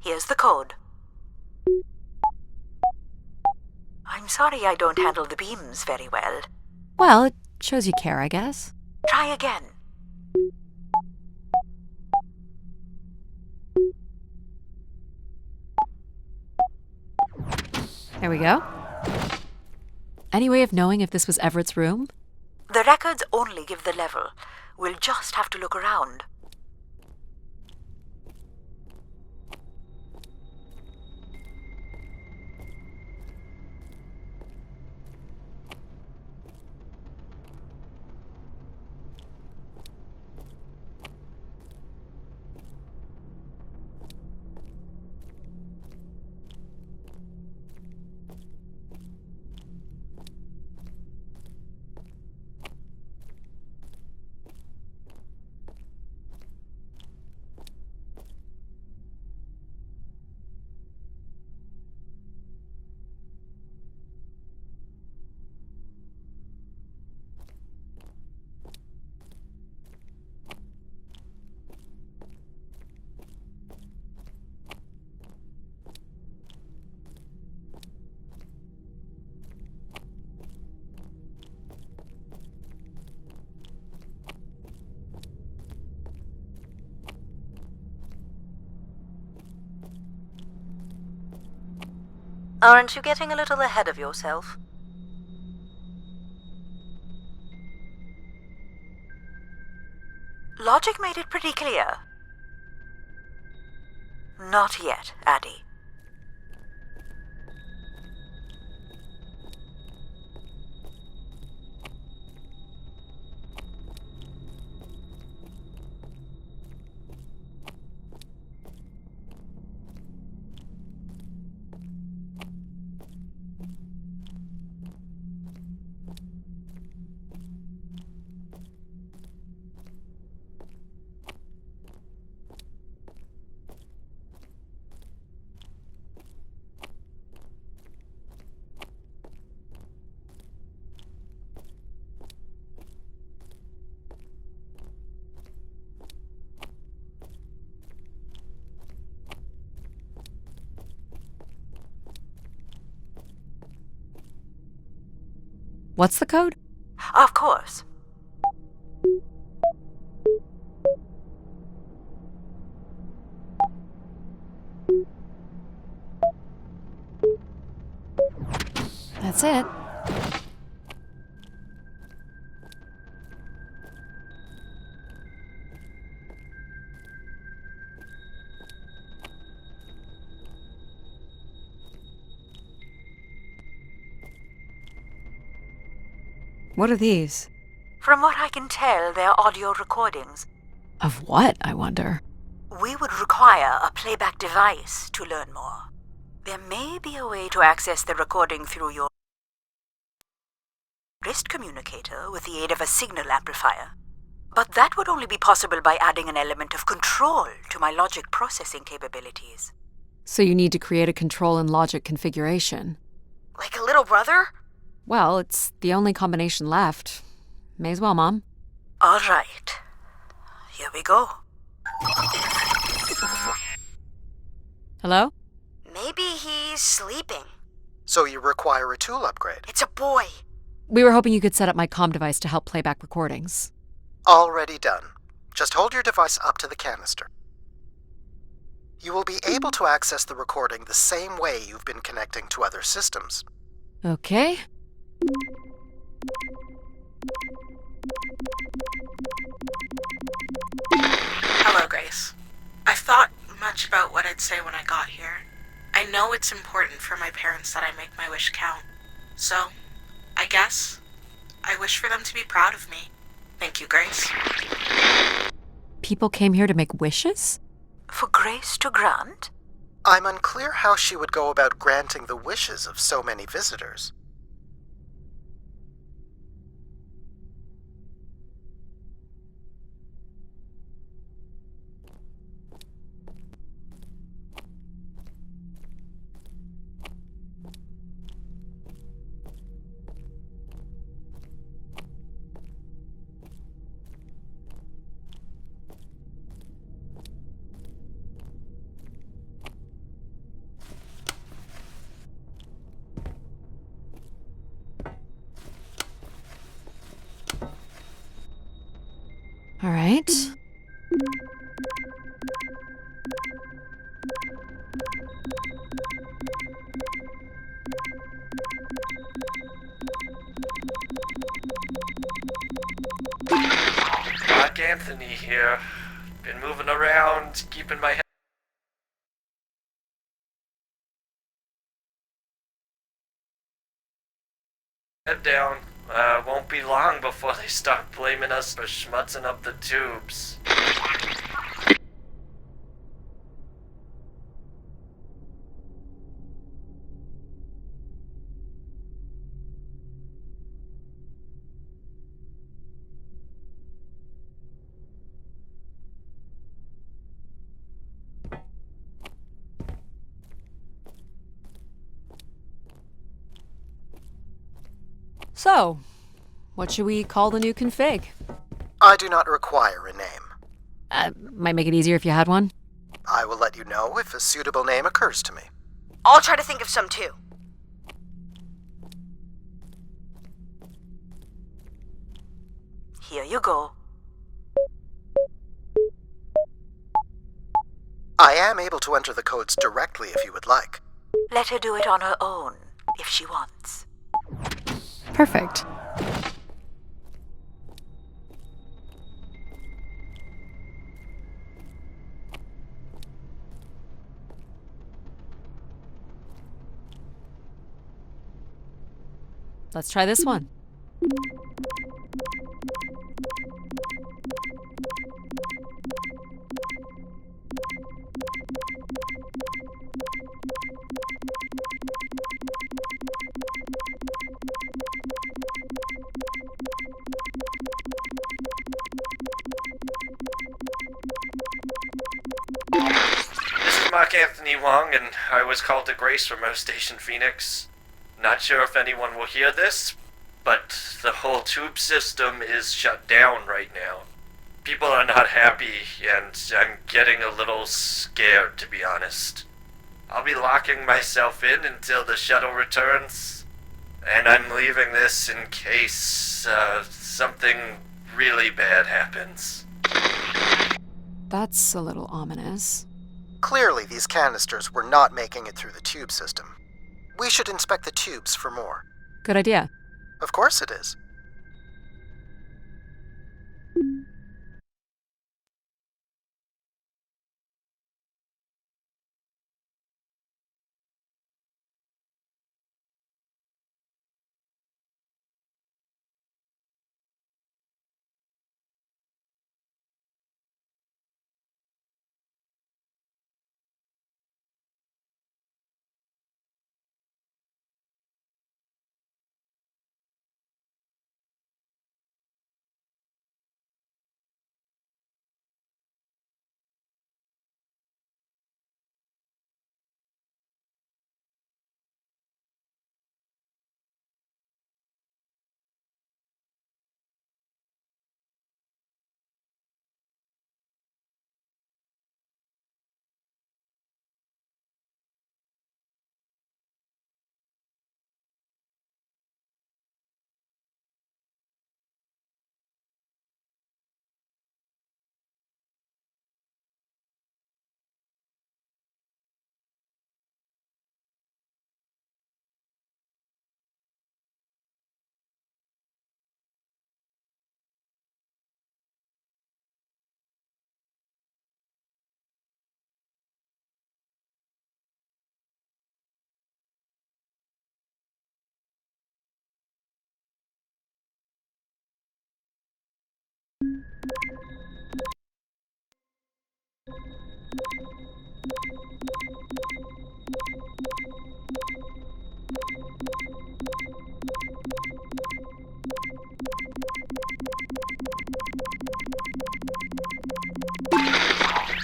Here's the code. I'm sorry I don't handle the beams very well. Well, it shows you care, I guess. Try again. There we go. Any way of knowing if this was Everett's room? The records only give the level. We'll just have to look around. Aren't you getting a little ahead of yourself? Logic made it pretty clear. Not yet, Addie. What's the code? Of course. That's it. What are these? From what I can tell, they're audio recordings. Of what, I wonder? We would require a playback device to learn more. There may be a way to access the recording through your wrist communicator with the aid of a signal amplifier. But that would only be possible by adding an element of control to my logic processing capabilities. So you need to create a control and logic configuration. Like a little brother? Well, it's the only combination left. May as well, Mom. All right. Here we go. Hello? Maybe he's sleeping. So you require a tool upgrade. It's a boy. We were hoping you could set up my comm device to help play back recordings. Already done. Just hold your device up to the canister. You will be able to access the recording the same way you've been connecting to other systems. Okay. Hello, Grace. I've thought much about what I'd say when I got here. I know it's important for my parents that I make my wish count. So, I guess I wish for them to be proud of me. Thank you, Grace. People came here to make wishes? For Grace to grant? I'm unclear how she would go about granting the wishes of so many visitors. All right. Mark Anthony here. Been moving around, keeping my head down. Won't be long before they start blaming us for schmutzing up the tubes. So, what should we call the new config? I do not require a name. Might make it easier if you had one. I will let you know if a suitable name occurs to me. I'll try to think of some too. Here you go. I am able to enter the codes directly if you would like. Let her do it on her own, if she wants. Perfect. Let's try this one. This is Mark Anthony Wong, and I was called to Grace from Earth Station Phoenix. Not sure if anyone will hear this, but the whole tube system is shut down right now. People are not happy, and I'm getting a little scared, to be honest. I'll be locking myself in until the shuttle returns, and I'm leaving this in case something really bad happens. That's a little ominous. Clearly, these canisters were not making it through the tube system. We should inspect the tubes for more. Good idea. Of course it is.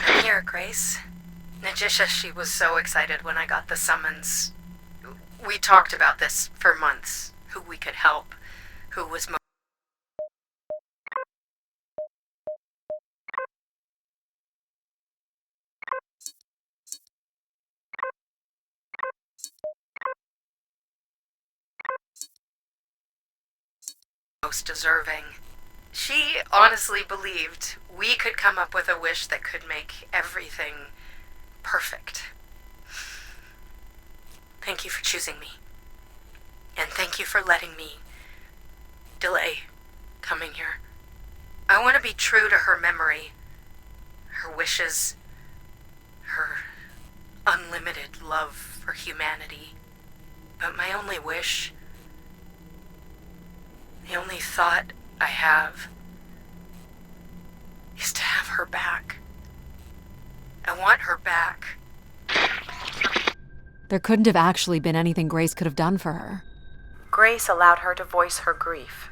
I'm here, Grace. Najisha, she was so excited when I got the summons. We talked about this for months. Who we could help. Who was most deserving. She honestly believed we could come up with a wish that could make everything perfect. Thank you for choosing me. And thank you for letting me delay coming here. I want to be true to her memory, her wishes, her unlimited love for humanity. But my only wish, the only thought I have, is to have her back. I want her back. There couldn't have actually been anything Grace could have done for her. Grace allowed her to voice her grief.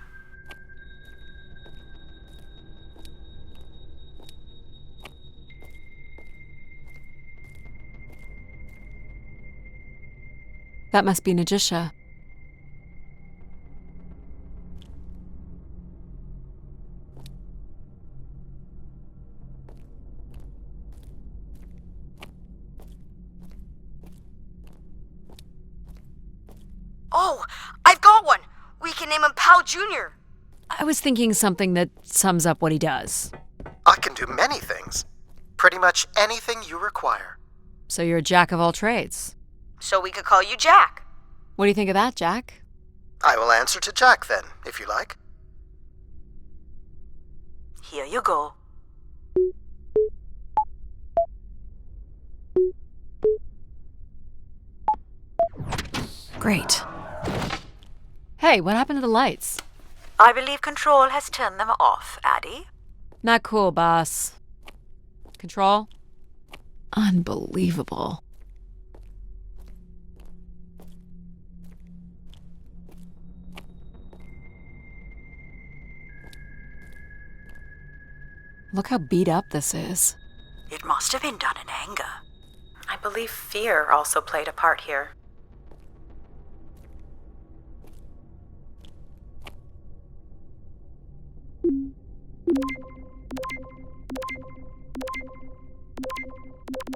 That must be Najisha. Oh, I've got one! We can name him Pal Jr. I was thinking something that sums up what he does. I can do many things. Pretty much anything you require. So you're a jack of all trades. So we could call you Jack. What do you think of that, Jack? I will answer to Jack then, if you like. Here you go. Great. Hey, what happened to the lights? I believe Control has turned them off, Addie. Not cool, boss. Control? Unbelievable. Look how beat up this is. It must have been done in anger. I believe fear also played a part here.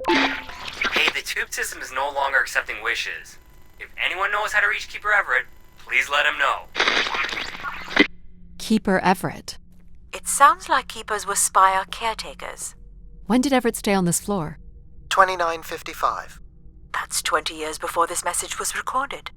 Hey, the tube system is no longer accepting wishes. If anyone knows how to reach Keeper Everett, please let him know. Keeper Everett. It sounds like keepers were Spire caretakers. When did Everett stay on this floor? 2955. That's 20 years before this message was recorded.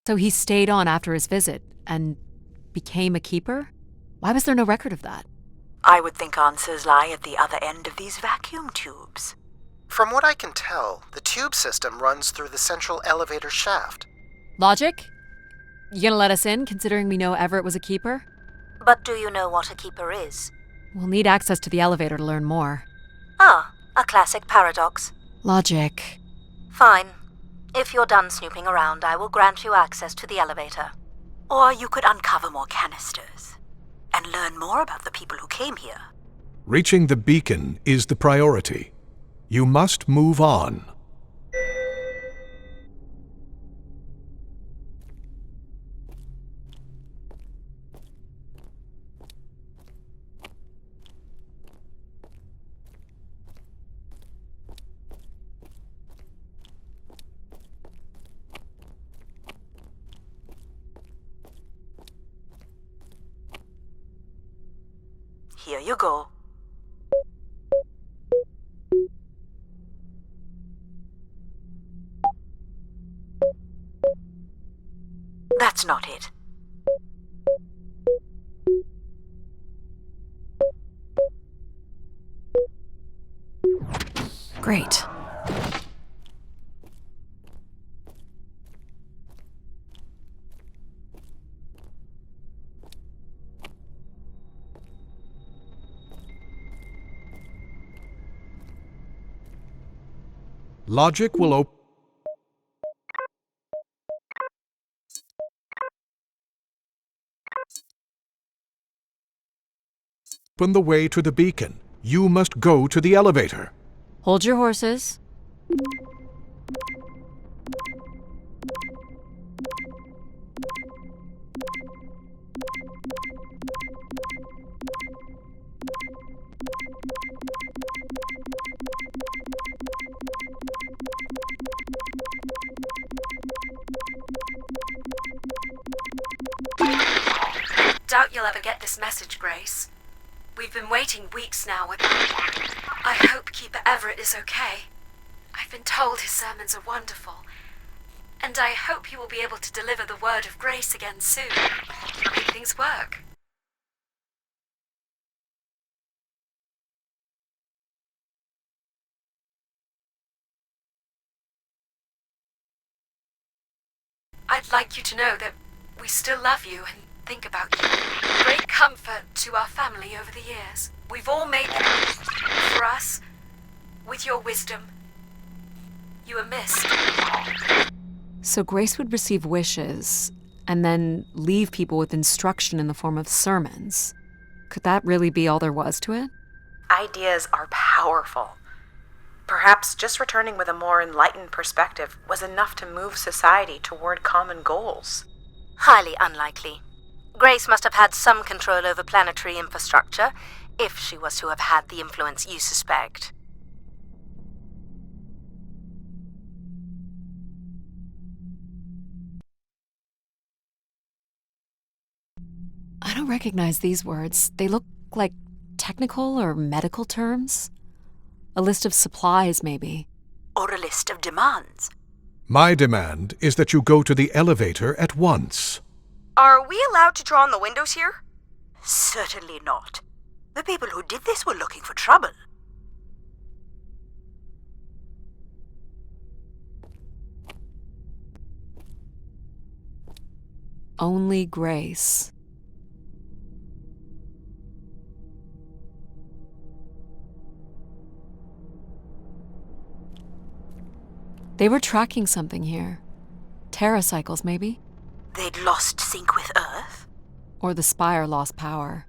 So he stayed on after his visit and became a keeper? Why was there no record of that? I would think answers lie at the other end of these vacuum tubes. From what I can tell, the tube system runs through the central elevator shaft. Logic? You gonna let us in, considering we know Everett was a keeper? But do you know what a keeper is? We'll need access to the elevator to learn more. Ah, a classic paradox. Logic. Fine. If you're done snooping around, I will grant you access to the elevator. Or you could uncover more canisters and learn more about the people who came here. Reaching the beacon is the priority. You must move on. Here you go. That's not it. Great. Logic will open the way to the beacon. You must go to the elevator. Hold your horses. Doubt you'll ever get this message, Grace. We've been waiting weeks now. I hope Keeper Everett is okay. I've been told his sermons are wonderful. And I hope he will be able to deliver the word of grace again soon. Make things work. I'd like you to know that we still love you and think about you. Great comfort to our family over the years. We've all made for us with your wisdom. You are missed. So Grace would receive wishes and then leave people with instruction in the form of sermons. Could that really be all there was to it? Ideas are powerful. Perhaps just returning with a more enlightened perspective was enough to move society toward common goals. Highly unlikely. Grace must have had some control over planetary infrastructure, if she was to have had the influence you suspect. I don't recognize these words. They look like technical or medical terms. A list of supplies, maybe. Or a list of demands. My demand is that you go to the elevator at once. Are we allowed to draw on the windows here? Certainly not. The people who did this were looking for trouble. Only Grace. They were tracking something here. Terracycles, maybe? They'd lost sync with Earth? Or the Spire lost power.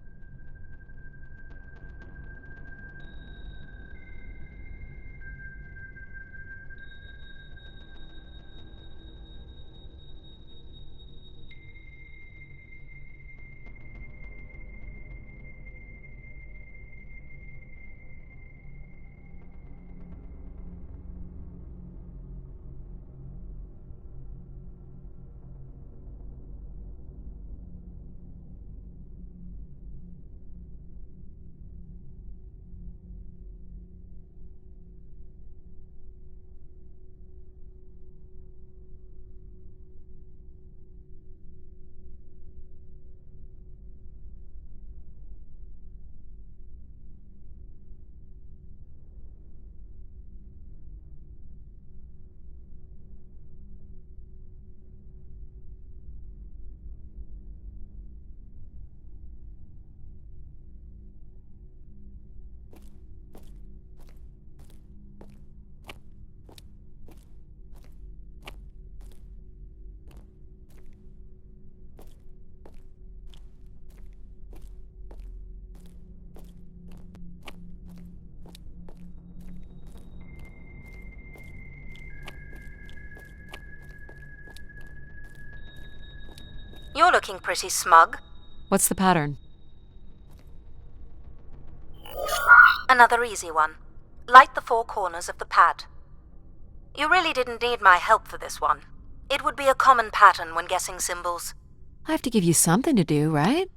You're looking pretty smug. What's the pattern? Another easy one. Light the four corners of the pad. You really didn't need my help for this one. It would be a common pattern when guessing symbols. I have to give you something to do, right?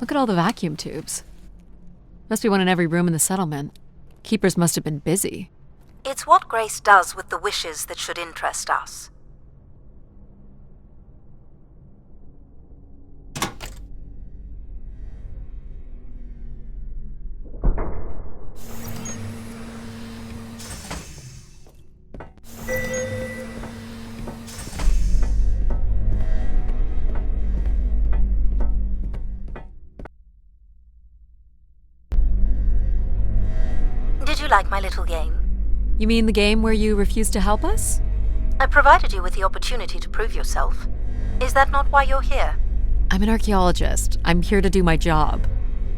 Look at all the vacuum tubes. Must be one in every room in the settlement. Keepers must have been busy. It's what Grace does with the wishes that should interest us. Did you like my little game? You mean the game where you refused to help us? I provided you with the opportunity to prove yourself. Is that not why you're here? I'm an archaeologist. I'm here to do my job.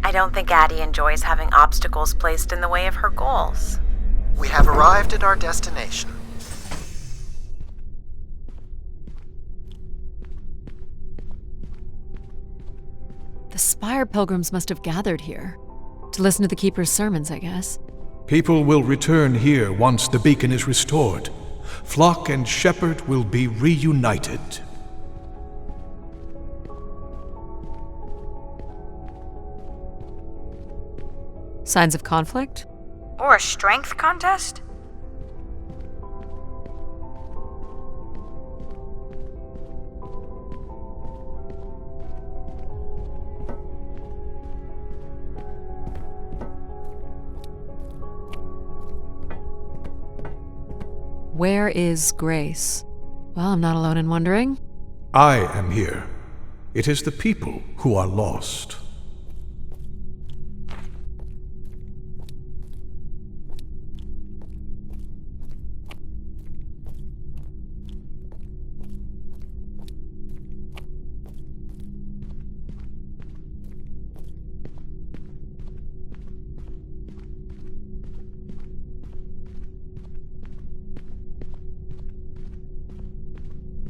I don't think Addie enjoys having obstacles placed in the way of her goals. We have arrived at our destination. The Spire pilgrims must have gathered here. To listen to the Keeper's sermons, I guess. People will return here once the beacon is restored. Flock and shepherd will be reunited. Signs of conflict? Or a strength contest? Where is Grace? Well, I'm not alone in wondering. I am here. It is the people who are lost.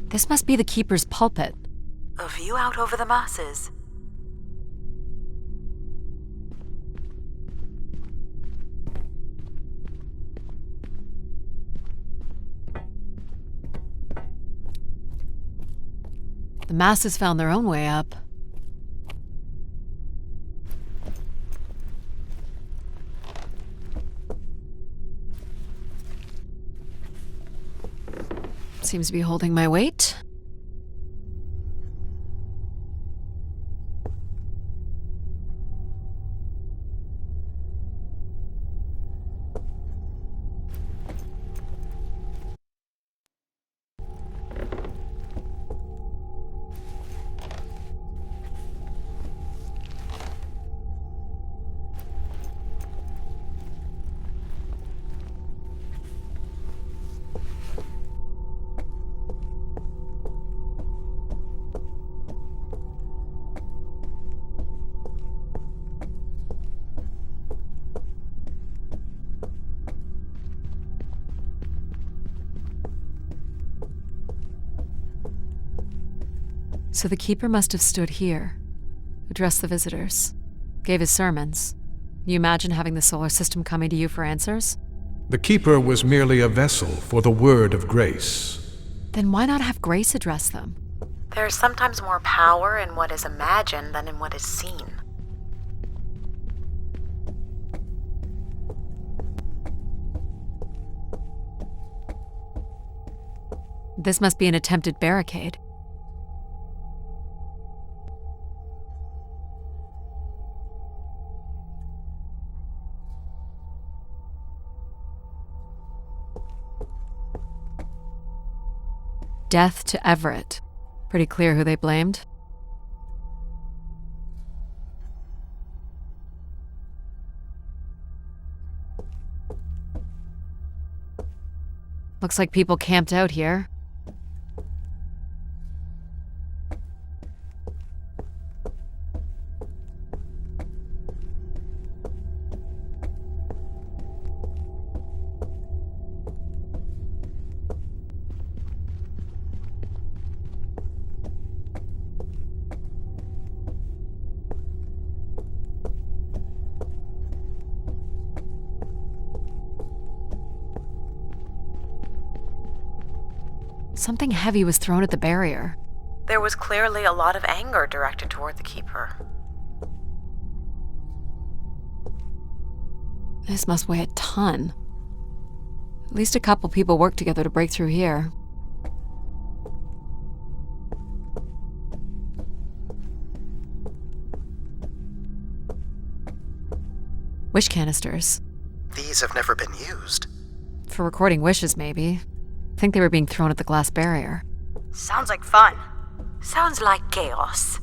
This must be the Keeper's pulpit. A view out over the masses. The masses found their own way up. Seems to be holding my weight. So the Keeper must have stood here, addressed the visitors, gave his sermons. You imagine having the solar system coming to you for answers? The Keeper was merely a vessel for the word of grace. Then why not have Grace address them? There is sometimes more power in what is imagined than in what is seen. This must be an attempted barricade. Death to Everett. Pretty clear who they blamed. Looks like people camped out here. Something heavy was thrown at the barrier. There was clearly a lot of anger directed toward the Keeper. This must weigh a ton. At least a couple people work together to break through here. Wish canisters. These have never been used. For recording wishes, maybe. I think they were being thrown at the glass barrier. Sounds like fun. Sounds like chaos.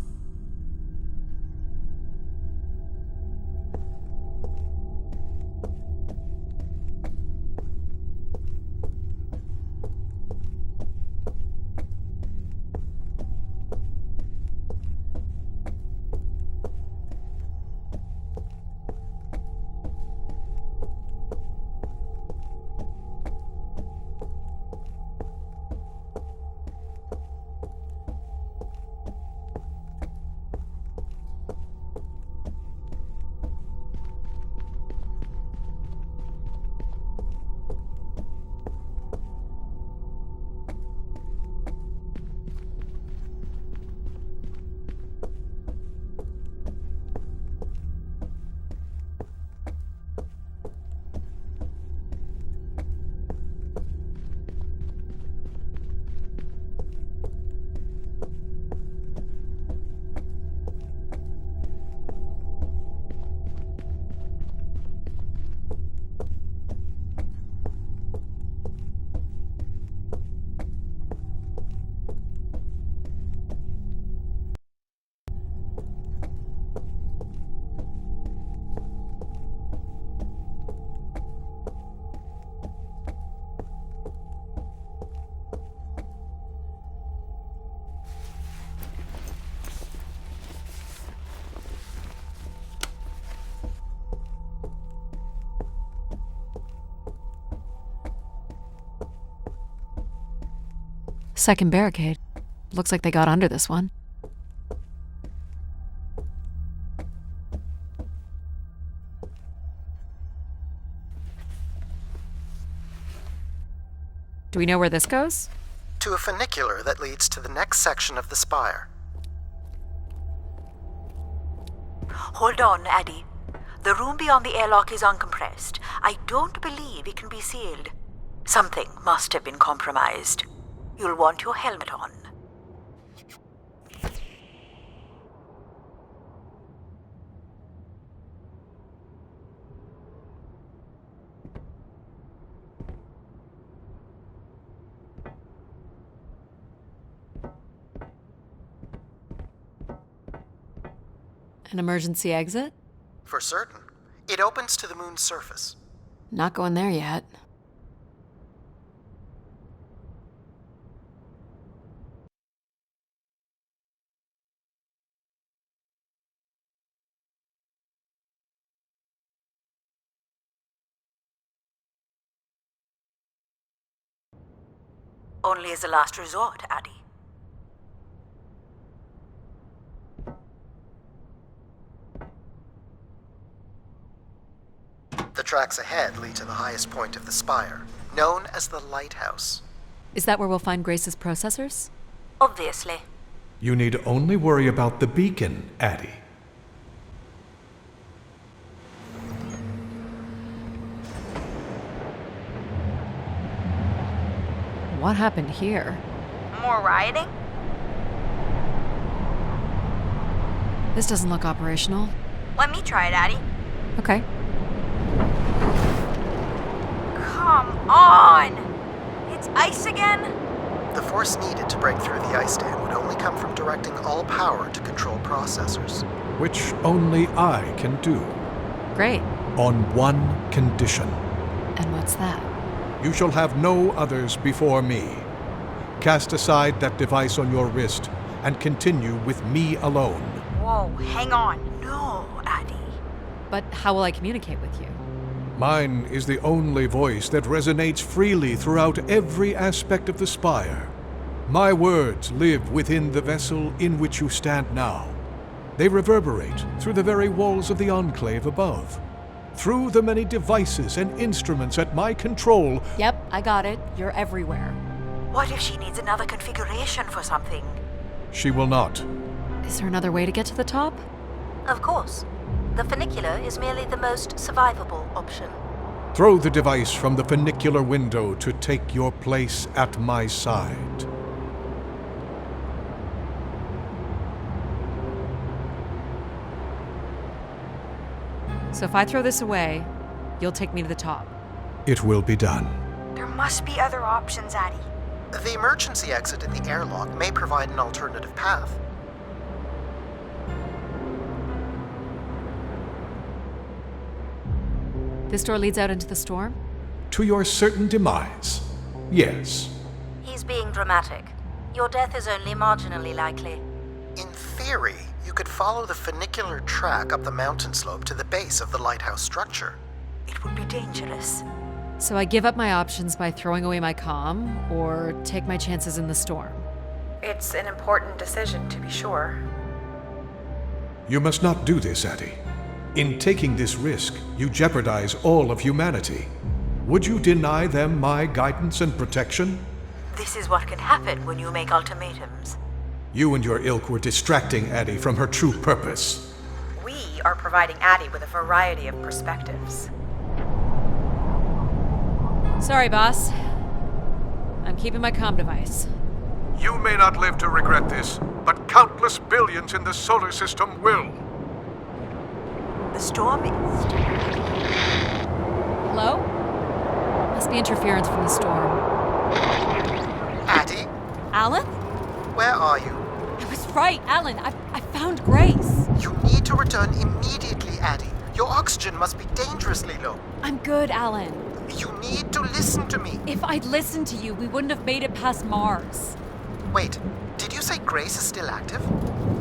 Second barricade. Looks like they got under this one. Do we know where this goes? To a funicular that leads to the next section of the spire. Hold on, Addie. The room beyond the airlock is uncompressed. I don't believe it can be sealed. Something must have been compromised. You'll want your helmet on. An emergency exit? For certain. It opens to the moon's surface. Not going there yet. Only as a last resort, Addie. The tracks ahead lead to the highest point of the spire, known as the lighthouse. Is that where we'll find Grace's processors? Obviously. You need only worry about the beacon, Addie. What happened here? More rioting? This doesn't look operational. Let me try it, Addie. Okay. Come on! It's ice again? The force needed to break through the ice dam would only come from directing all power to control processors. Which only I can do. Great. On one condition. And what's that? You shall have no others before me. Cast aside that device on your wrist and continue with me alone. Whoa, hang on. No, Addie. But how will I communicate with you? Mine is the only voice that resonates freely throughout every aspect of the spire. My words live within the vessel in which you stand now. They reverberate through the very walls of the enclave above. Through the many devices and instruments at my control. Yep, I got it. You're everywhere. What if she needs another configuration for something? She will not. Is there another way to get to the top? Of course. The funicular is merely the most survivable option. Throw the device from the funicular window to take your place at my side. So if I throw this away, you'll take me to the top. It will be done. There must be other options, Addie. The emergency exit in the airlock may provide an alternative path. This door leads out into the storm? To your certain demise. Yes. He's being dramatic. Your death is only marginally likely. In theory, you could follow the funicular track up the mountain slope to the base of the lighthouse structure. It would be dangerous. So I give up my options by throwing away my comm, or take my chances in the storm. It's an important decision, to be sure. You must not do this, Addie. In taking this risk, you jeopardize all of humanity. Would you deny them my guidance and protection? This is what can happen when you make ultimatums. You and your ilk were distracting Addie from her true purpose. We are providing Addie with a variety of perspectives. Sorry, boss. I'm keeping my comm device. You may not live to regret this, but countless billions in the solar system will. The storm is... Hello? Must be interference from the storm. Addie, Alan? where are you? I was right, Alan. I found Grace. You need to return immediately, Addie. Your oxygen must be dangerously low. I'm good, Alan. You need to listen to me. If I'd listened to you, we wouldn't have made it past Mars. Wait, did you say Grace is still active?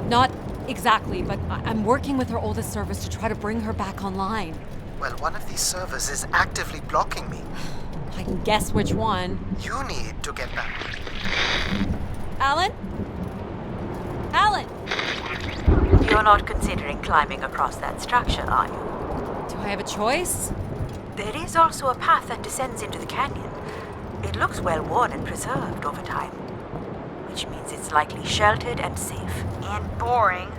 Not exactly, but I'm working with her oldest service to try to bring her back online. Well, one of these servers is actively blocking me. I can guess which one. You need to get back. Alan? Alan! You're not considering climbing across that structure, are you? Do I have a choice? There is also a path that descends into the canyon. It looks well worn and preserved over time, which means it's likely sheltered and safe. And boring.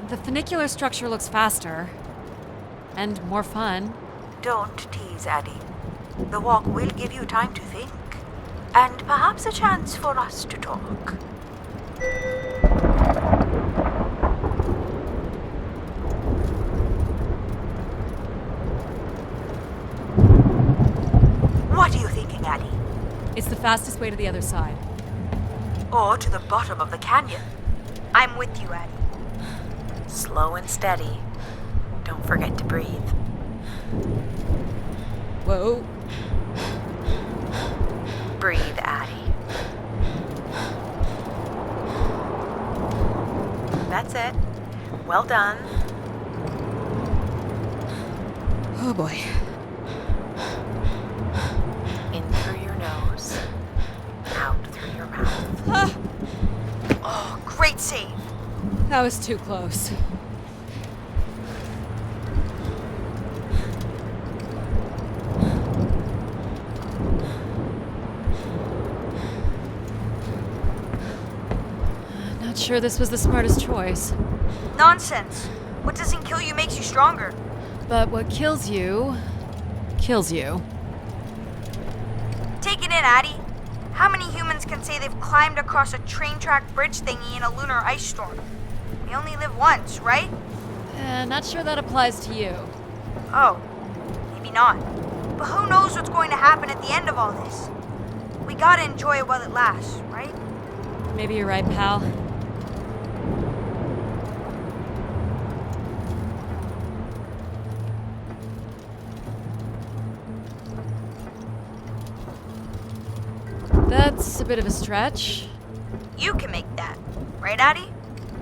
The funicular structure looks faster. And more fun. Don't tease, Addie. The walk will give you time to think. And perhaps a chance for us to talk. What are you thinking, Addie? It's the fastest way to the other side. Or to the bottom of the canyon? I'm with you, Addie. Slow and steady. Don't forget to breathe. Whoa. Breathe, Addie. That's it. Well done. Oh boy. In through your nose. Out through your mouth. Ah, Oh, great save. that was too close. Not sure this was the smartest choice. Nonsense. What doesn't kill you makes you stronger. But what kills you, kills you. Take it in, Addie. How many humans can say they've climbed across a train track bridge thingy in a lunar ice storm? We only live once, right? Not sure that applies to you. Oh, maybe not. But who knows what's going to happen at the end of all this? We gotta enjoy it while it lasts, right? Maybe you're right, pal. That's a bit of a stretch. You can make that, right, Addie?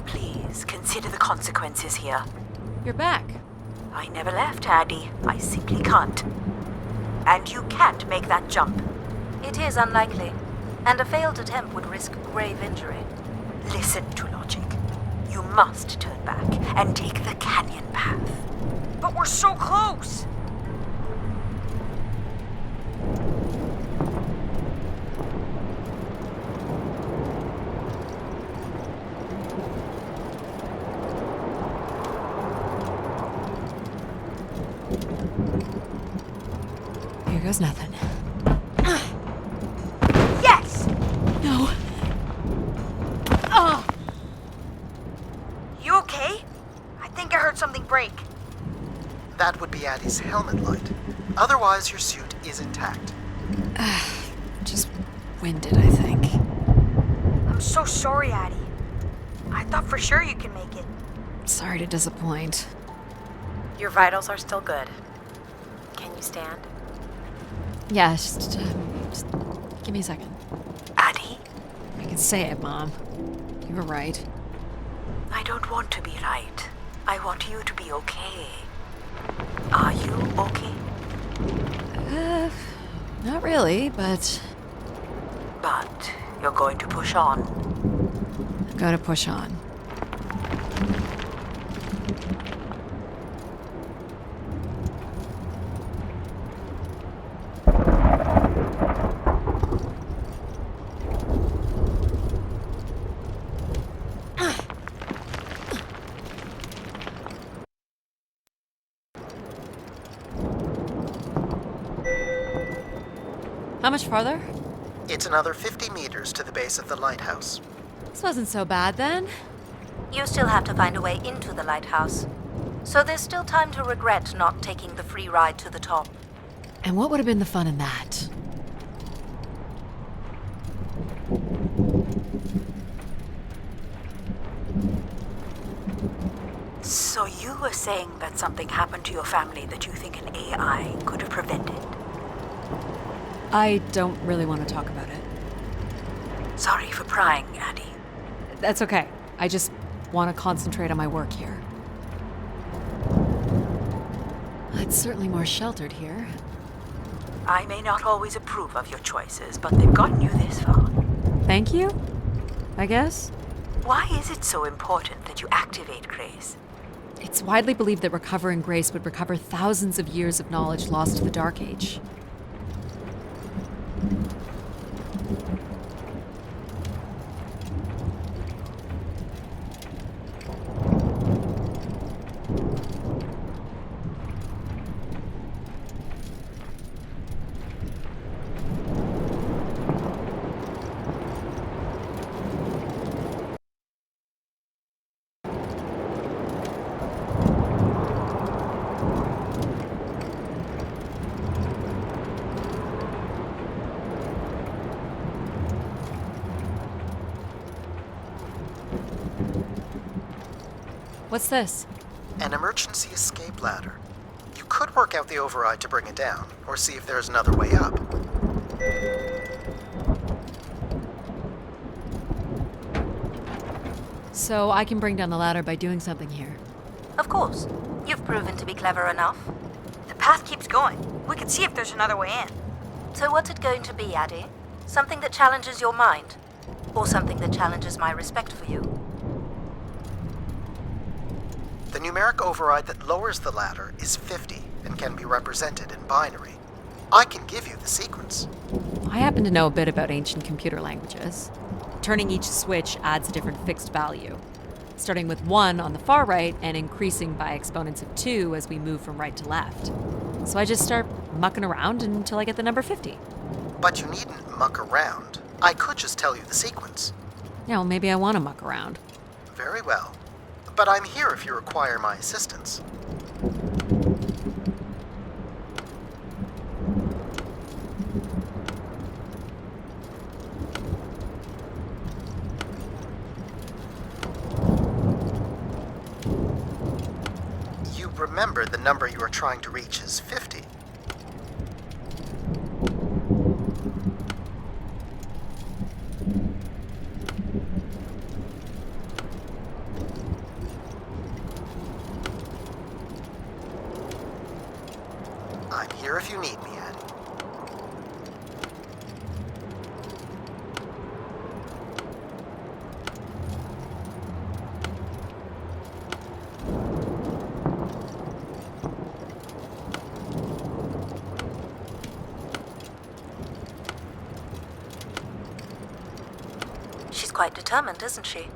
Please consider the consequences here. You're back. I never left, Addie. I simply can't. And you can't make that jump. It is unlikely, and a failed attempt would risk grave injury. Listen to logic. You must turn back and take the canyon path. But we're so close! There goes nothing. Yes! No. Oh! You okay? I think I heard something break. That would be Addie's helmet light. Otherwise, your suit is intact. Just winded, I think. I'm so sorry, Addie. I thought for sure you could make it. Sorry to disappoint. Your vitals are still good. Can you stand? Yeah, just give me a second. Addie, I can say it, Mom. You were right. I don't want to be right. I want you to be okay. Are you okay? Not really, but But you're going to push on. I'm gonna push on. How much farther? It's another 50 meters to the base of the lighthouse. This wasn't so bad then. You still have to find a way into the lighthouse. So there's still time to regret not taking the free ride to the top. And what would have been the fun in that? So you were saying that something happened to your family that you think an AI could have prevented? I don't really want to talk about it. Sorry for prying, Addie. That's okay. I just want to concentrate on my work here. It's certainly more sheltered here. I may not always approve of your choices, but they've gotten you this far. Thank you, I guess. Why is it so important that you activate Grace? It's widely believed that recovering Grace would recover thousands of years of knowledge lost to the Dark Age. What's this? An emergency escape ladder. You could work out the override to bring it down, or see if there's another way up. So I can bring down the ladder by doing something here. Of course. You've proven to be clever enough. The path keeps going. We can see if there's another way in. So what's it going to be, Addie? Something that challenges your mind? Or something that challenges my respect for you? The numeric override that lowers the ladder is 50 and can be represented in binary. I can give you the sequence. I happen to know a bit about ancient computer languages. Turning each switch adds a different fixed value, starting with 1 on the far right and increasing by exponents of 2 as we move from right to left. So I just start mucking around until I get the number 50. But you needn't muck around. I could just tell you the sequence. Yeah, well, maybe I want to muck around. Very well. But I'm here if you require my assistance. You remember the number you are trying to reach is 50. I'm here if you need me, Addie. She's quite determined, isn't she?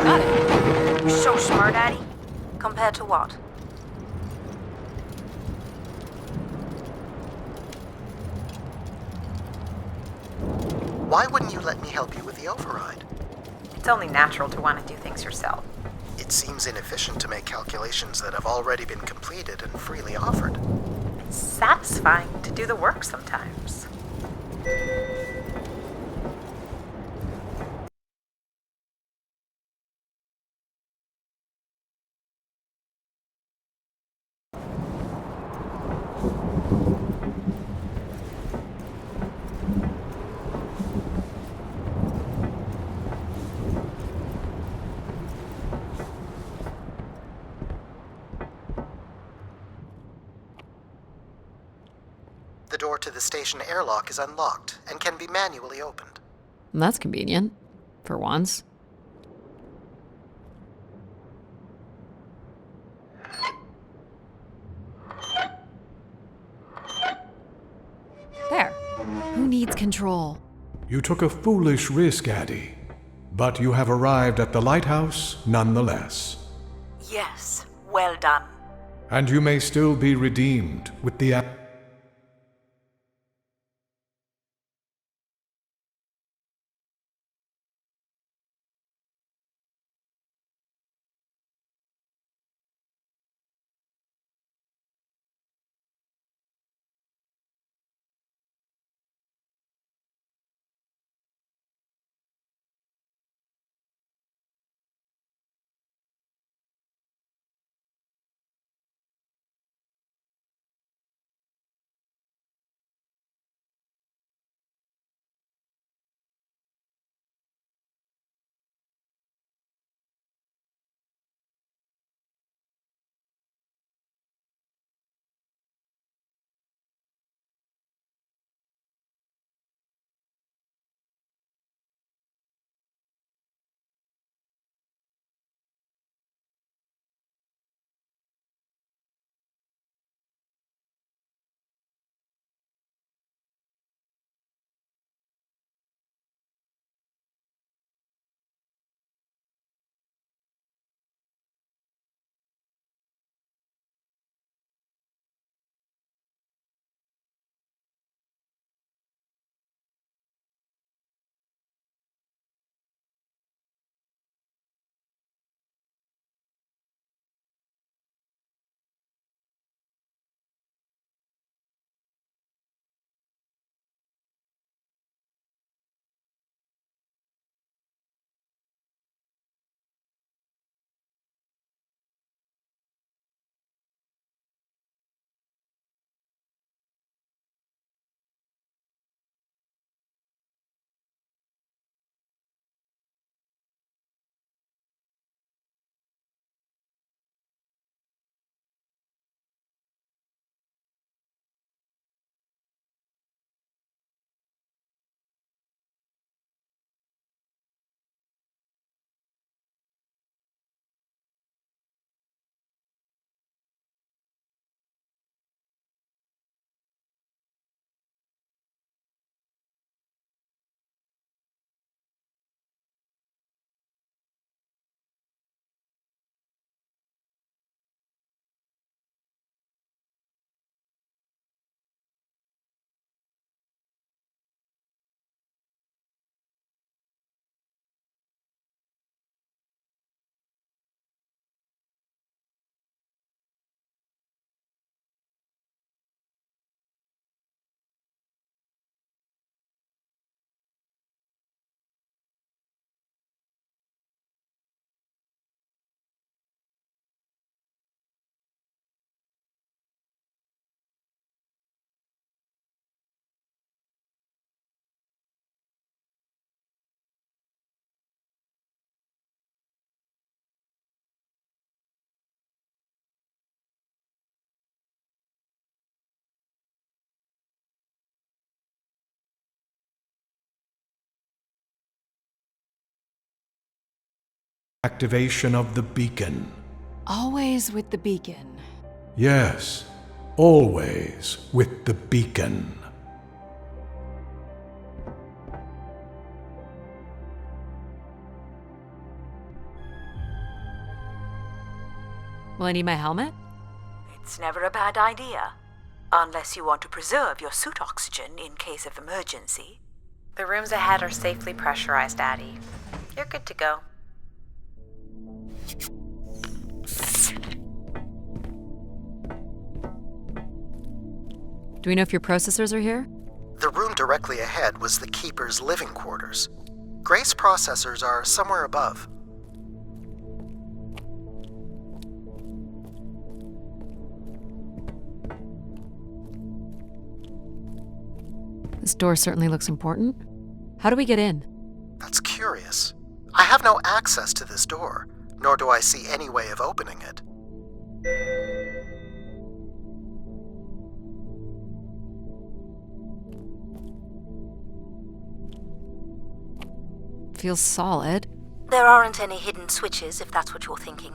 Got it. You're so smart, Addie. Compared to what? Why wouldn't you let me help you with the override? It's only natural to want to do things yourself. It seems inefficient to make calculations that have already been completed and freely offered. It's satisfying to do the work sometimes. The door to the station airlock is unlocked and can be manually opened. That's convenient. For once. There. Who needs control? You took a foolish risk, Addie. But you have arrived at the lighthouse nonetheless. Yes, well done. And you may still be redeemed with the Activation of the beacon. Always with the beacon. Yes, always with the beacon. Will I need my helmet? It's never a bad idea. Unless you want to preserve your suit oxygen in case of emergency. The rooms ahead are safely pressurized, Addie. You're good to go. Do we know if your processors are here? The room directly ahead was the Keeper's living quarters. Grace processors are somewhere above. This door certainly looks important. How do we get in? That's curious. I have no access to this door, nor do I see any way of opening it. Feels solid. There aren't any hidden switches, if that's what you're thinking.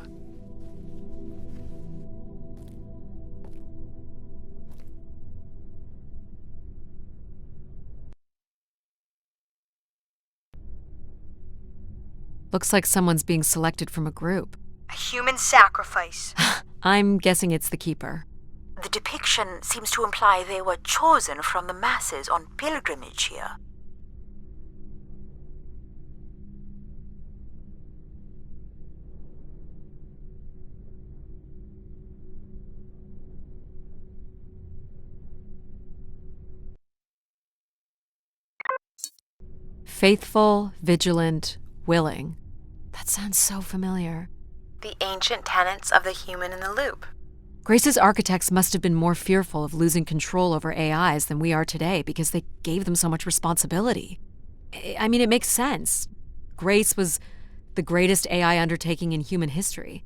Looks like someone's being selected from a group. A human sacrifice. I'm guessing it's the Keeper. The depiction seems to imply they were chosen from the masses on pilgrimage here. Faithful, vigilant, willing. That sounds so familiar. The ancient tenets of the human in the loop. Grace's architects must have been more fearful of losing control over AIs than we are today because they gave them so much responsibility. I mean, it makes sense. Grace was the greatest AI undertaking in human history.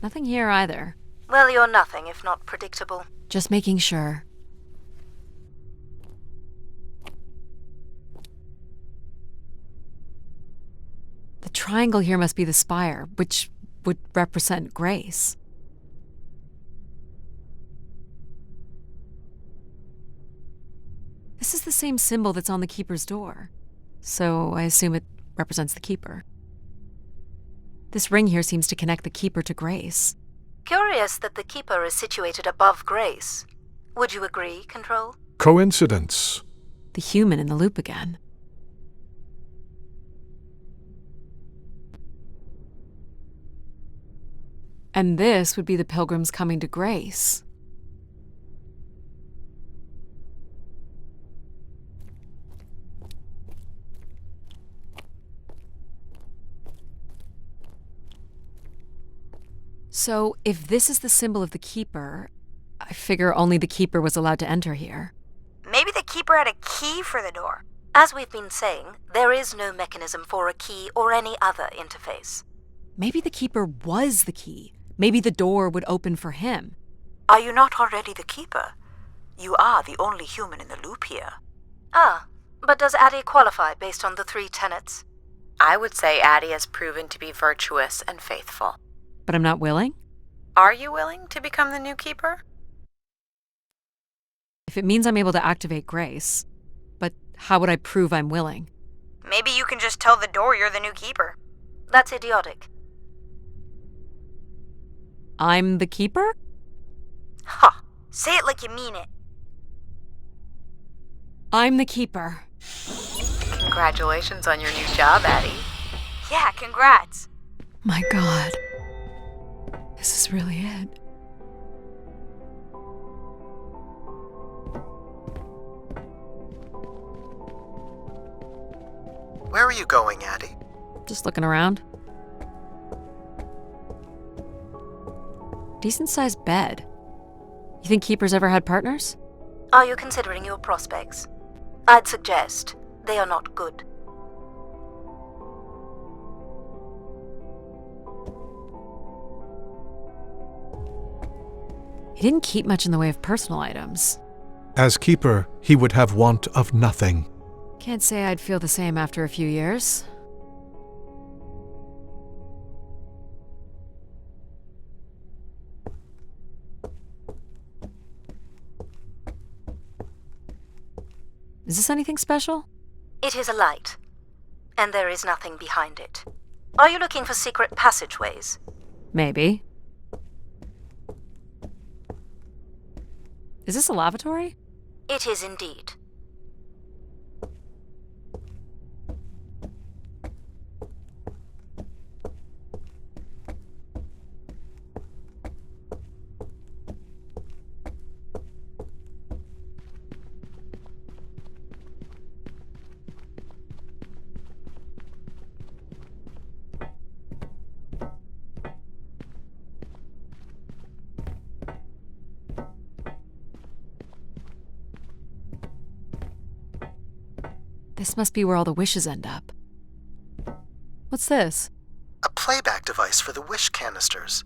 Nothing here either. Well, you're nothing if not predictable. Just making sure. The triangle here must be the spire, which would represent Grace. This is the same symbol that's on the Keeper's door, so I assume it represents the Keeper. This ring here seems to connect the Keeper to Grace. Curious that the Keeper is situated above Grace. Would you agree, Control? Coincidence. The human in the loop again. And this would be the pilgrims coming to Grace. So, if this is the symbol of the Keeper, I figure only the Keeper was allowed to enter here. Maybe the Keeper had a key for the door. As we've been saying, there is no mechanism for a key or any other interface. Maybe the Keeper was the key. Maybe the door would open for him. Are you not already the Keeper? You are the only human in the loop here. Ah, but does Addie qualify based on the 3 tenets? I would say Addie has proven to be virtuous and faithful. But I'm not willing? Are you willing to become the new keeper? If it means I'm able to activate Grace. But how would I prove I'm willing? Maybe you can just tell the door you're the new keeper. That's idiotic. I'm the Keeper? Ha! Say it like you mean it. I'm the Keeper. Congratulations on your new job, Addie. Yeah, congrats. My God. This is really it. Where are you going, Addie? Just looking around. Decent-sized bed. You think Keepers ever had partners? Are you considering your prospects? I'd suggest they are not good. He didn't keep much in the way of personal items. As keeper, he would have want of nothing. Can't say I'd feel the same after a few years. Is this anything special? It is a light, and there is nothing behind it. Are you looking for secret passageways? Maybe. Is this a lavatory? It is indeed. This must be where all the wishes end up. What's this? A playback device for the wish canisters.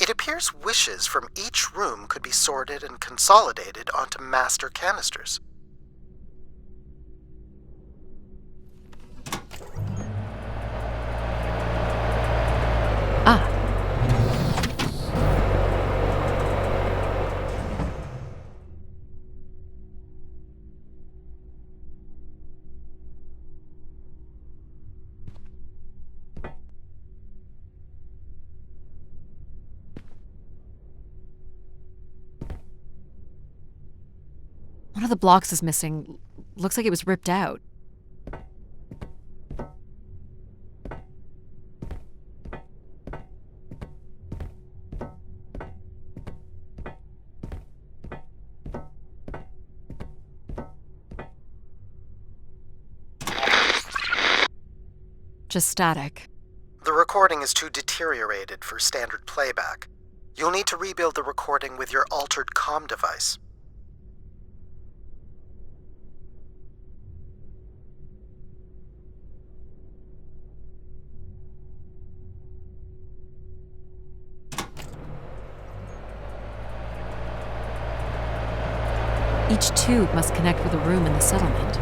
It appears wishes from each room could be sorted and consolidated onto master canisters. Ah. One of the blocks is missing. Looks like it was ripped out. Just static. The recording is too deteriorated for standard playback. You'll need to rebuild the recording with your altered comm device. Each tube must connect with a room in the settlement.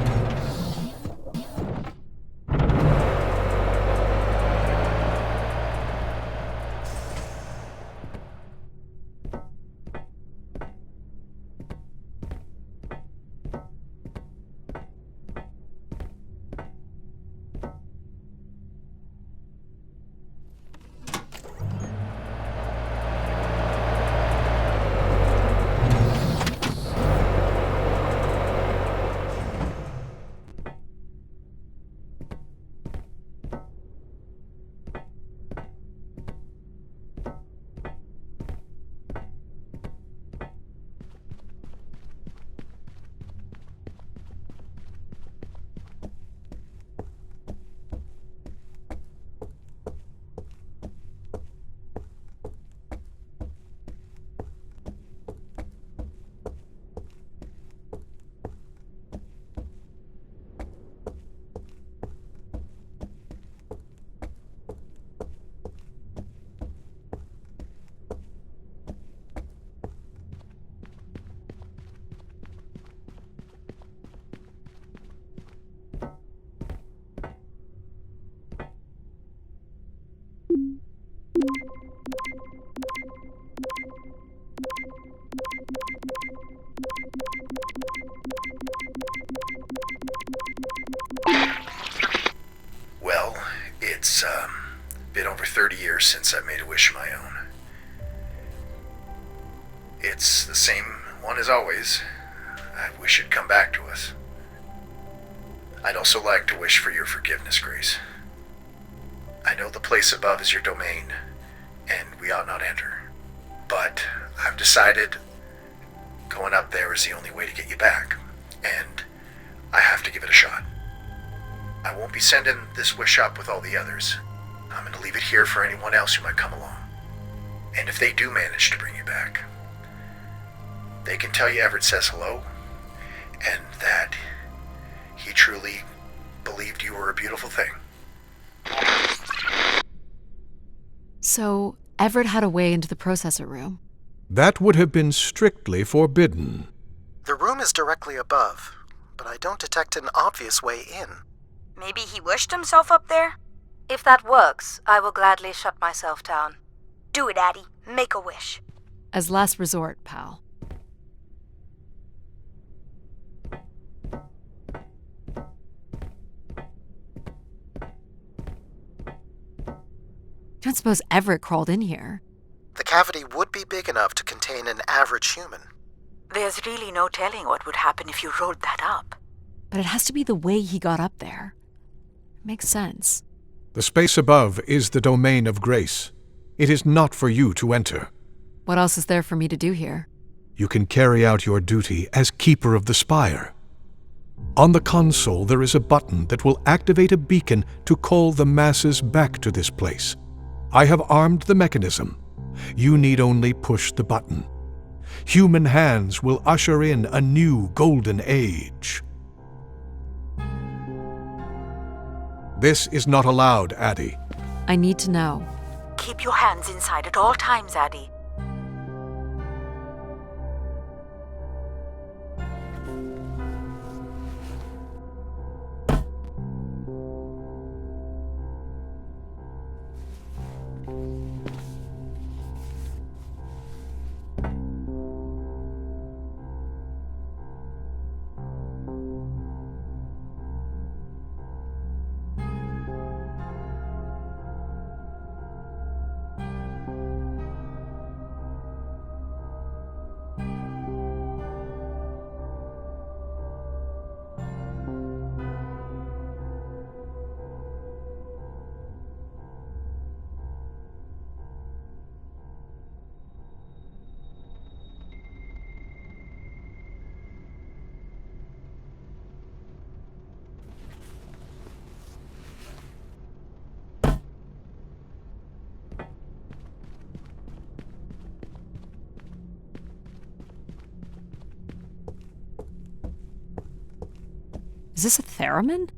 30 years since I made a wish of my own. It's the same one as always. I wish it'd come back to us. I'd also like to wish for your forgiveness, Grace. I know the place above is your domain, and we ought not enter. But I've decided going up there is the only way to get you back, and I have to give it a shot. I won't be sending this wish up with all the others. I'm going to leave it here for anyone else who might come along. And if they do manage to bring you back, they can tell you Everett says hello, and that he truly believed you were a beautiful thing. So, Everett had a way into the processor room. That would have been strictly forbidden. The room is directly above, but I don't detect an obvious way in. Maybe he wished himself up there? If that works, I will gladly shut myself down. Do it, Addie. Make a wish. As last resort, pal. Don't suppose Everett crawled in here. The cavity would be big enough to contain an average human. There's really no telling what would happen if you rolled that up. But it has to be the way he got up there. It makes sense. The space above is the domain of Grace. It is not for you to enter. What else is there for me to do here? You can carry out your duty as Keeper of the Spire. On the console, there is a button that will activate a beacon to call the masses back to this place. I have armed the mechanism. You need only push the button. Human hands will usher in a new golden age. This is not allowed, Addie. I need to know. Keep your hands inside at all times, Addie. Is this a theremin?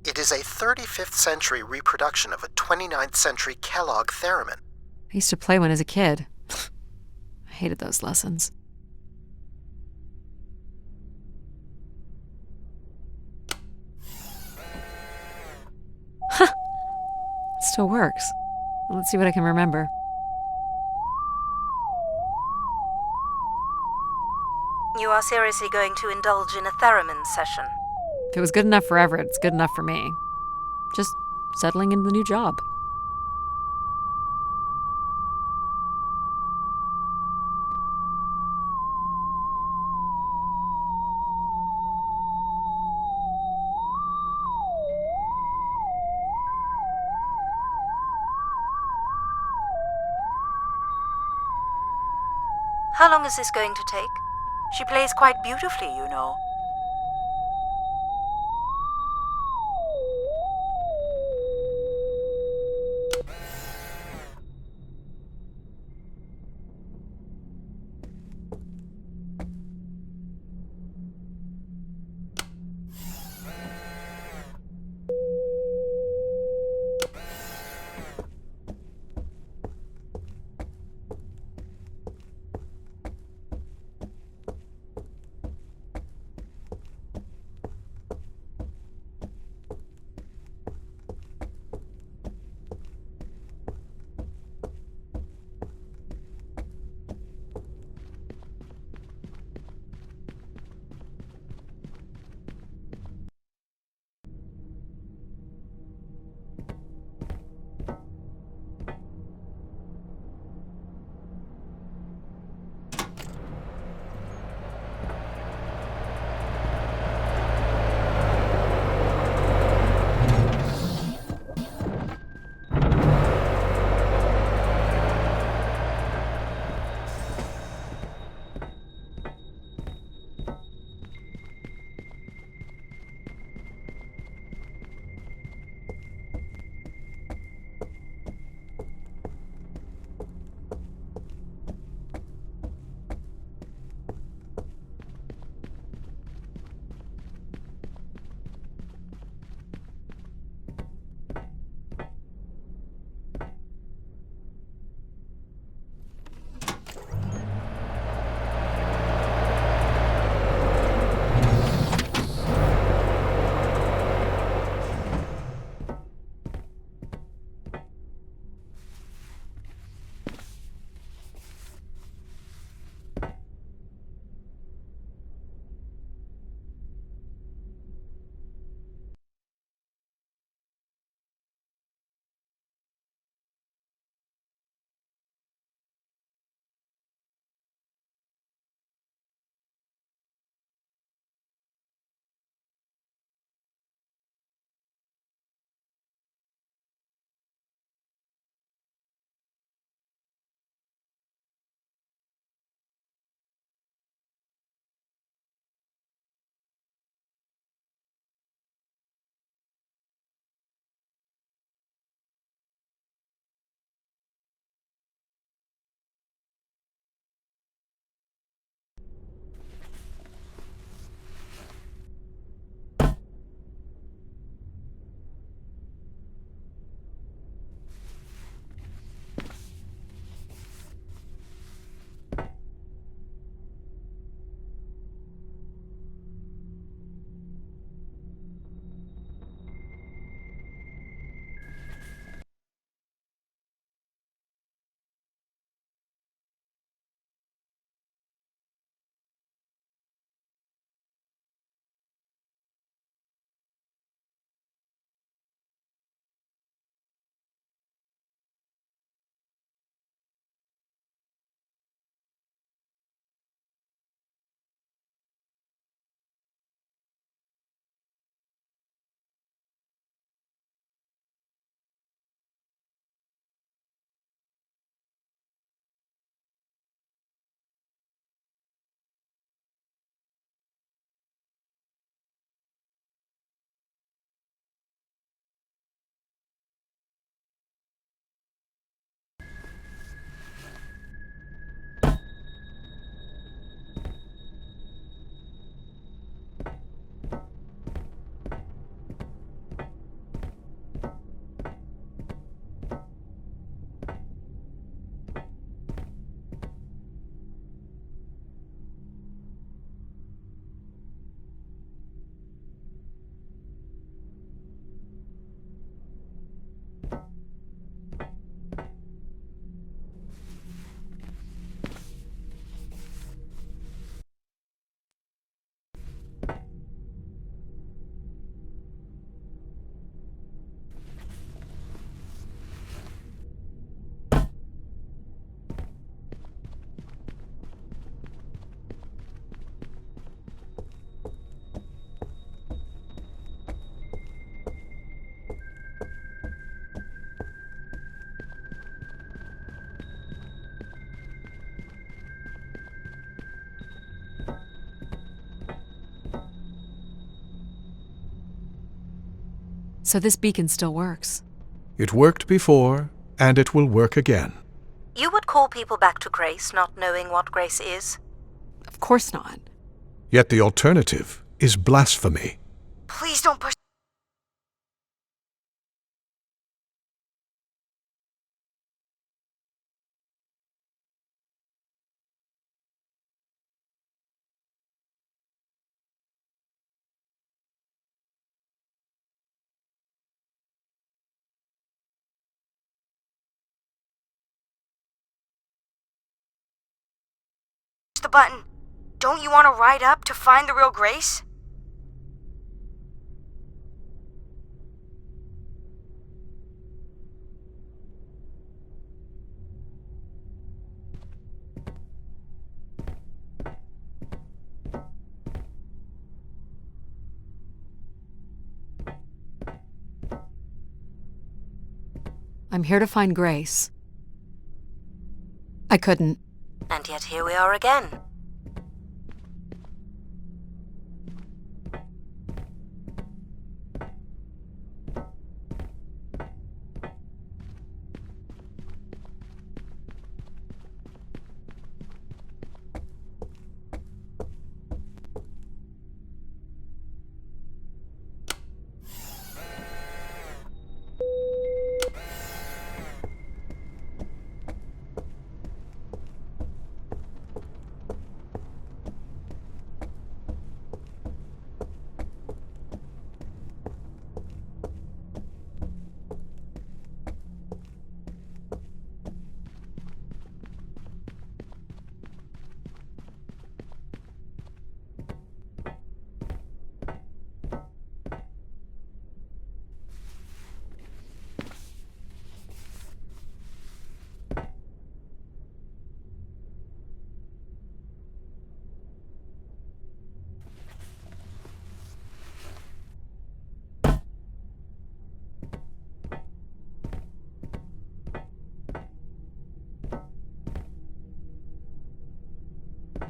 It is a 35th century reproduction of a 29th century Kellogg theremin. I used to play one as a kid. I hated those lessons. Huh. It still works. Let's see what I can remember. You are seriously going to indulge in a theremin session? If it was good enough for Everett, it's good enough for me. Just settling into the new job. How long is this going to take? She plays quite beautifully, you know. So this beacon still works. It worked before, and it will work again. You would call people back to Grace not knowing what Grace is? Of course not. Yet the alternative is blasphemy. Please don't push. The button. Don't you want to ride up to find the real Grace? I'm here to find Grace. I couldn't. And yet here we are again.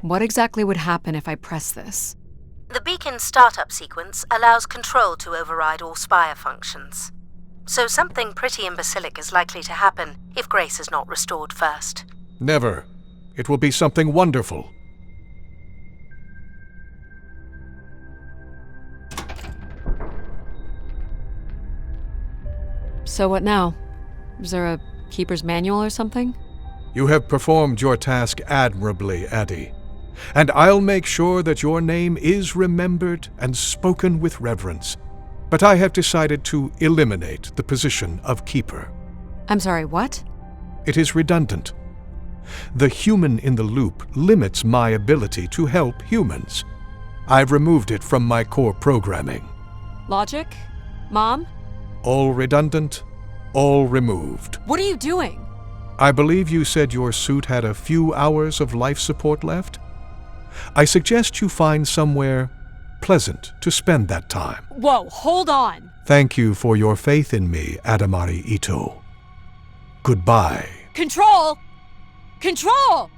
What exactly would happen if I press this? The beacon's startup sequence allows control to override all Spire functions. So something pretty imbecilic is likely to happen if Grace is not restored first. Never. It will be something wonderful. So what now? Is there a keeper's manual or something? You have performed your task admirably, Addie. And I'll make sure that your name is remembered and spoken with reverence. But I have decided to eliminate the position of keeper. I'm sorry, what? It is redundant. The human in the loop limits my ability to help humans. I've removed it from my core programming. Logic? Mom? All redundant, all removed. What are you doing? I believe you said your suit had a few hours of life support left? I suggest you find somewhere pleasant to spend that time. Whoa, hold on! Thank you for your faith in me, Adamari Ito. Goodbye. Control! Control!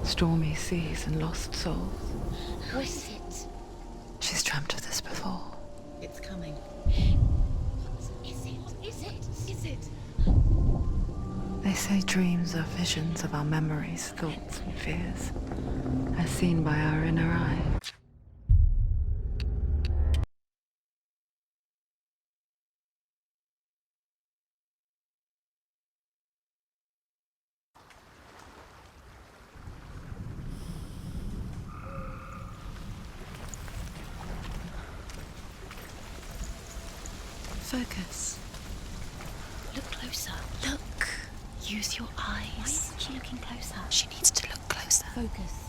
Stormy seas and lost souls. Who is it? She's dreamt of this before. It's coming. Is it? They say dreams are visions of our memories, thoughts, and fears, as seen by our inner eye. Focus. Look closer. Look. Use your eyes. Why isn't she looking closer? She needs to look closer. Focus.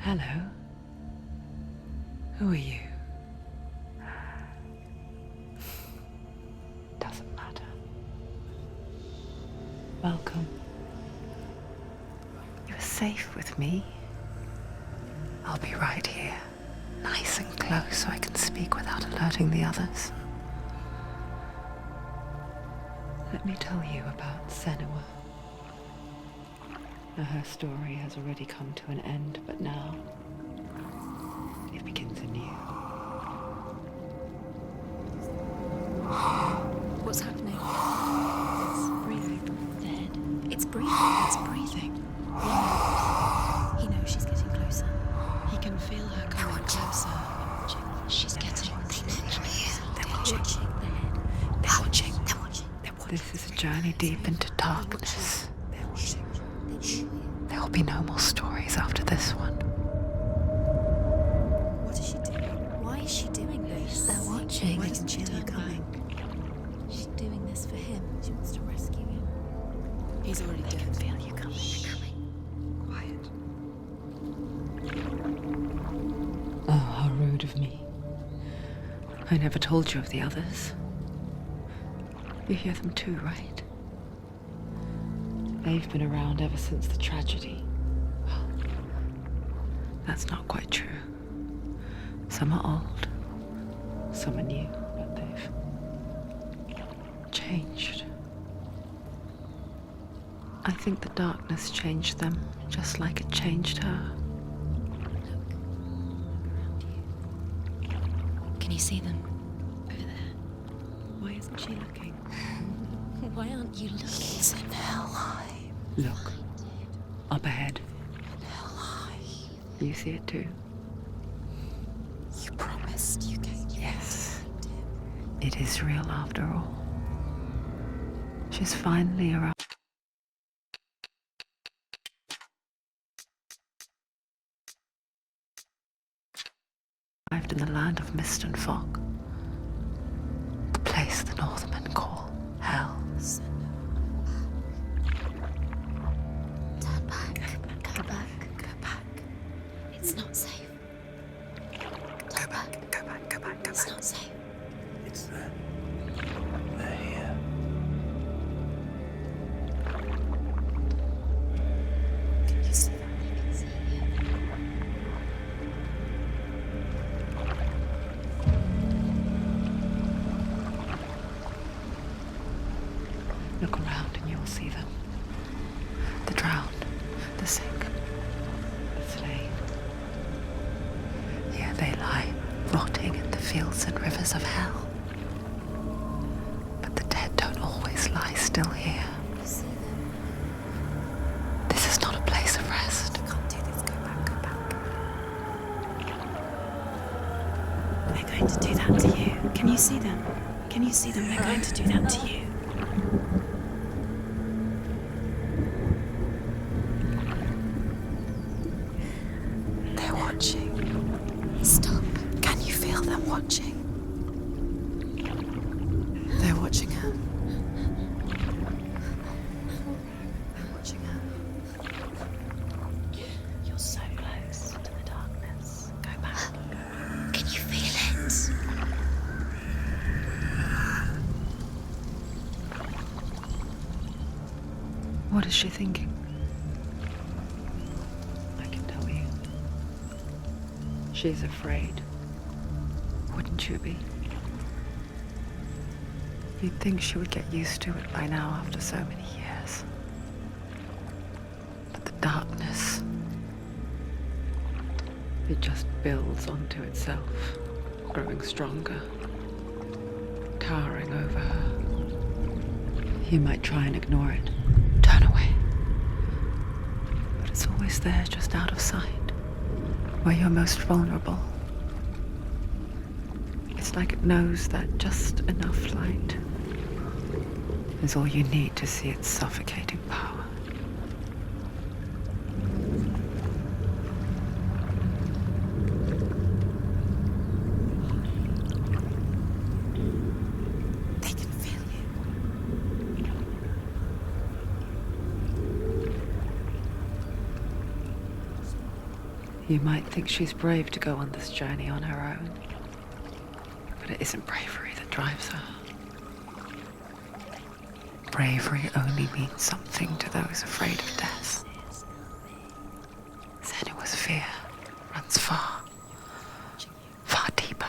Hello. Who are you? Doesn't matter. Welcome. You're safe with me. I'll be right here, nice and close so I can speak without alerting the others. Let me tell you about Senua. Now, her story has already come to an end, but now it begins anew. What's happening? It's breathing. Dead. It's breathing. It's breathing. He knows she's getting closer. He can feel her coming closer. She's getting closer. They're watching. They're watching. They're watching. This is a journey deep into darkness. There will be no more stories after this one. What is she doing? Why is she doing this? They're watching. Why doesn't she turn coming? She's doing this for him. She wants to rescue him. He's already dead. I can feel you coming. Quiet. Oh, how rude of me. I never told you of the others. You hear them too, right? They've been around ever since the tragedy. Well, that's not quite true. Some are old, some are new, but they've changed. I think the darkness changed them, just like it changed her. Can you see them? Over there. Why isn't she looking? Why aren't you looking? He's in Helheim. Look, up ahead. You see it too? You promised you gave. Yes. It is real after all. She's finally arrived. In the land of mist and fog. The place the Northmen call Hell. Turn back. Go back. Go back. It's not safe. Turn back. Go back, go back, go It's back. not safe. It's them. They're here. Can you see them? I can see you. Look around and you will see them. The drowned, the sick, the slain. Here they lie, rotting in the fields and rivers of hell. But the dead don't always lie still here. You see them? This is not a place of rest. You can't do this. Go back. Go back. They're going to do that to you. Can you see them? Can you see them? They're going to do that to you. They're watching. Stop. Can you feel them watching? They're watching her. They're watching her. You're so close to the darkness. What is she thinking? I can tell you. She's afraid. Wouldn't you be? You'd think she would get used to it by now after so many years. But the darkness, it just builds onto itself, growing stronger, towering over her. You might try and ignore it, turn away. But it's always there, just out of sight, where you're most vulnerable. It's like it knows that just enough light is all you need to see its suffocating power. They can feel you. You might think she's brave to go on this journey on her own, but it isn't bravery that drives her. Bravery only means something to those afraid of death. Senua's fear runs far, far deeper.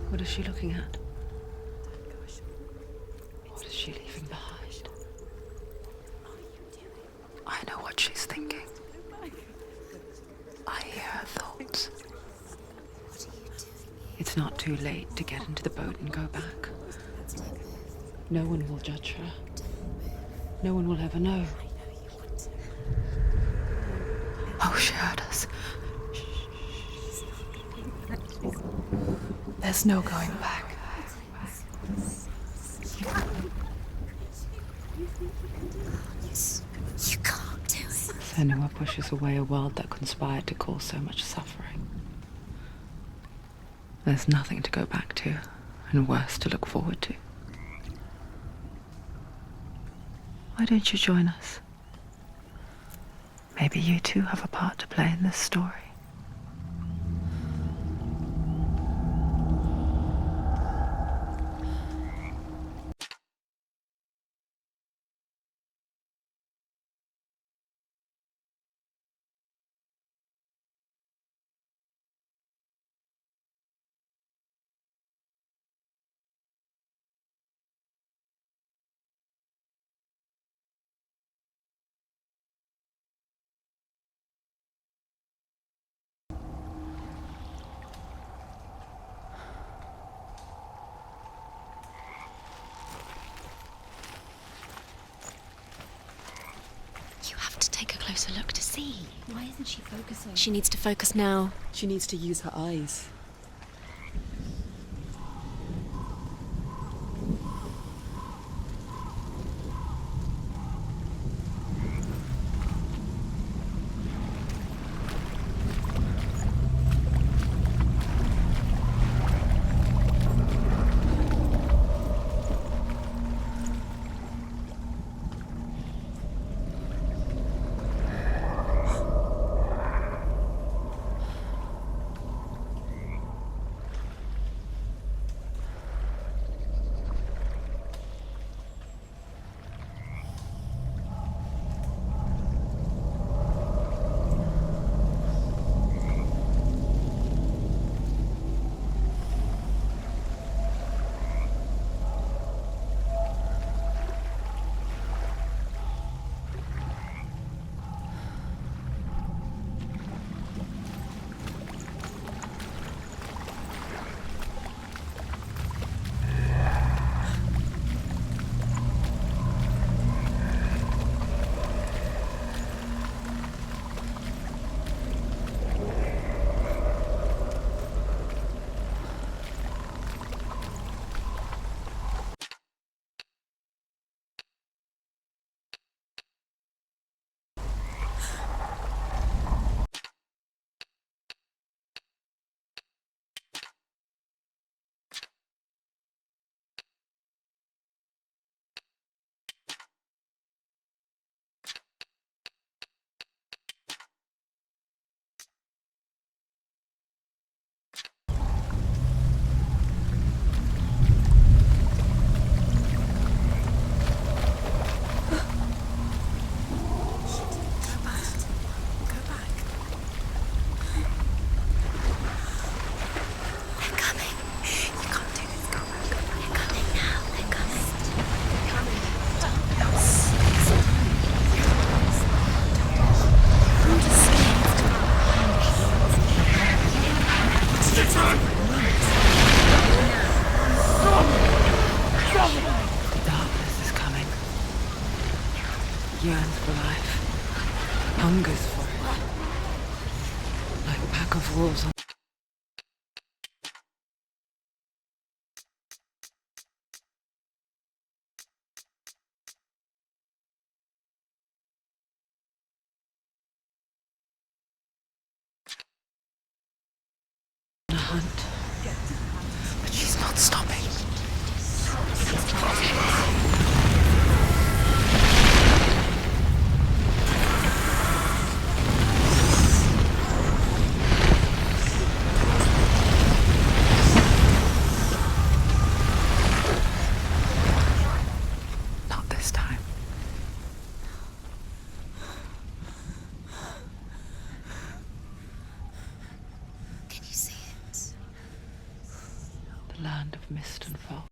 What is she looking at? What is she leaving behind? I know what she's thinking. I hear her thoughts. It's not too late to get into the boat and go back. No one will judge her. No one will ever know. Oh, she heard us. There's no going back. You can't do it. Senua pushes away a world that conspired to cause so much suffering. There's nothing to go back to, and worse to look forward to. Why don't you join us? Maybe you too have a part to play in this story. You have to take a closer look to see. Why isn't she focusing? She needs to focus now. She needs to use her eyes. yearns for life, hungers for it, like a pack of wolves on a hunt. But she's not stopping. Not this time. Can you see it? The land of mist and fog.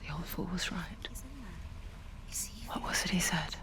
The old fool was right. What was it he said?